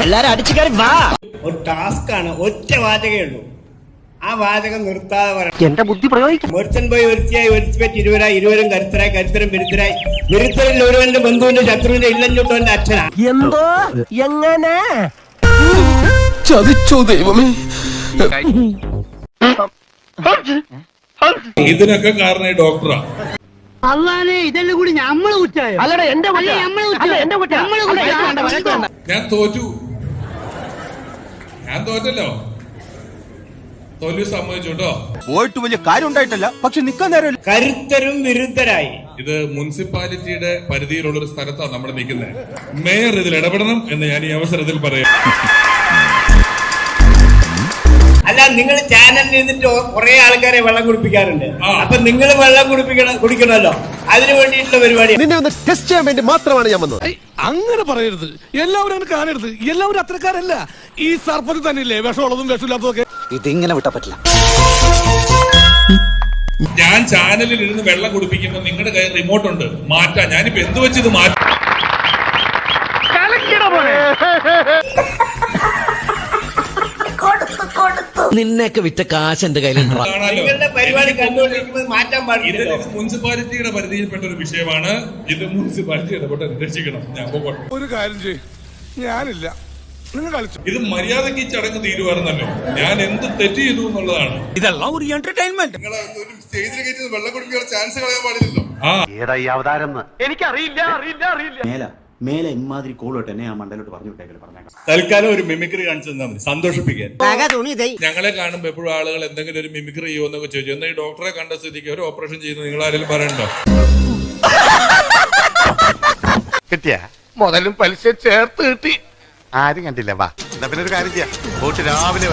എല്ലാരും അടിച്ചു കയറി വാ. ഒരു ടാസ്ക് ആണ്, ഒറ്റ വാചകമേ ഉള്ളൂ. ആ വാചകം നിർത്താതെ പറയണം. എന്റെ ബുദ്ധി പ്രയോഗിക്കും. ഒരുത്തൻ പോയി ഒരുത്തിയായി ഒരുത്തിപ്പറ്റി ഇരുവരായി, ഇരുവരും കരുത്തരായി, കരുത്തരും വിരുദ്ധരായി. വിരുദ്ധരിൽ ഒരുവന്റെ ബന്ധുവിന്റെ ശത്രുവിന്റെ ഇല്ലഞ്ഞുട്ടവന്റെ അച്ഛനാ. എന്തോ എങ്ങനെ ചതിച്ചോ ദൈവമേ. ഇതിനൊക്കെ കാരണം ഡോക്ടറാ. അള്ളാനെ ഇതെല്ലാം കൂടി ഞമ്മള് കുറ്റായോ? അല്ലടാ എന്റെ ഞാൻ തോറ്റു, ഞാൻ തോറ്റല്ലോ. തോൽവി സമ്മതിച്ചു കേട്ടോ. പോയിട്ട് വലിയ കാര്യം ഉണ്ടായിട്ടല്ല, പക്ഷെ നിക്കാൻ നേരം. കരുത്തരും വിരുദ്ധരായി. ഇത് മുനിസിപ്പാലിറ്റിയുടെ പരിധിയിലുള്ള ഒരു സ്ഥലത്താണ് നമ്മൾ നിൽക്കുന്നത്. മേയർ ഇതിൽ ഇടപെടണം എന്ന് ഞാൻ ഈ അവസരത്തിൽ പറയാം. അല്ല, നിങ്ങൾ ചാനലിൽ നിന്നിട്ട് കുറെ ആൾക്കാരെ വെള്ളം കുടിപ്പിക്കാറുണ്ട്. അപ്പൊ നിങ്ങൾ വെള്ളം കുടിക്കണമല്ലോ, അതിനു വേണ്ടിയിട്ടുള്ള പരിപാടി. നിന്നെ ഒന്ന് ടെസ്റ്റ് ചെയ്യാൻ വേണ്ടി മാത്രമാണ് ഞാൻ വന്നത്. അങ്ങനെ പറയരുത്, എല്ലാവരും അങ്ങനെ കാണരുത്. എല്ലാവരും അത്രക്കാരല്ല. ഈ സർപ്പത്തിൽ തന്നെയില്ലേ വിഷമുള്ളതും വിഷമില്ലാത്തതൊക്കെ. ഇതിങ്ങനെ വിട്ടാ പറ്റില്ല. ഞാൻ ചാനലിൽ ഇരുന്ന് വെള്ളം കുടിപ്പിക്കുമ്പോൾ നിങ്ങളുടെ കയ്യിൽ റിമോട്ട് ഉണ്ട്, മാറ്റാം. ഞാനിപ്പോ എന്ത് വെച്ച് ഇത് മാറ്റാം? നിന്നെയൊക്കെ വിറ്റ കാശ് എന്റെ കയ്യിലുണ്ടോ? നിങ്ങളുടെ പരിപാടി കണ്ടുകൊണ്ടിരിക്കുമ്പോൾ മാറ്റാൻ പാടില്ല. ഇത് മുനിസിപ്പാലിറ്റിയുടെ പരിധിയിൽപ്പെട്ട ഒരു വിഷയമാണ്. ഇത് മുനിസിപ്പാലിറ്റി ഇടപെട്ട് അന്വേഷിക്കണം. ഞാൻ പോകട്ടെ. ഒരു കാര്യം ചെയ്യും, ഞാനില്ല, നിങ്ങൾ കളിച്ചു. ഇത് മര്യാദയ്ക്ക് ഈ ചടങ്ങ് തീരുമാനമല്ലോ. ഞാൻ എന്ത് തെറ്റ് ചെയ്തു എന്നുള്ളതാണ്. ഇതെല്ലാം ഒരു എന്റർടൈൻമെന്റ്. സ്റ്റേജിൽ കയറ്റി വെള്ളം കുടിക്കാനുള്ള ചാൻസ് കളയാൻ പാടില്ലല്ലോ. എനിക്കറിയില്ല. മേലെ ഇമാതിരി കോളോട്ട് എന്നെ ആ മണ്ടലോട്ട് പറഞ്ഞു വിട്ടേക്കല് പറഞ്ഞേക്കാം. തൽക്കാലം ഒരു മിമിക്രി കാണിച്ചു തന്നാൽ മതി, സന്തോഷിപ്പിക്കാൻ. തുണി ഞങ്ങളെ കാണുമ്പോ എപ്പോഴും ആളുകൾ എന്തെങ്കിലും ഒരു മിമിക്രി ചെയ്യുമെന്നൊക്കെ ചോദിച്ചു. എന്നാൽ ഈ ഡോക്ടറെ കണ്ട സ്ഥിതിക്ക് ഒരു ഓപ്പറേഷൻ ചെയ്യുന്ന നിങ്ങൾ ആരെങ്കിലും പറയണ്ടോ? കിട്ടിയ മുതലും പലിശ ചേർത്ത് കിട്ടി. ആരും കണ്ടില്ല. വാ, പിന്നെ ഒരു കാര്യം ചെയ്യാം. രാവിലെ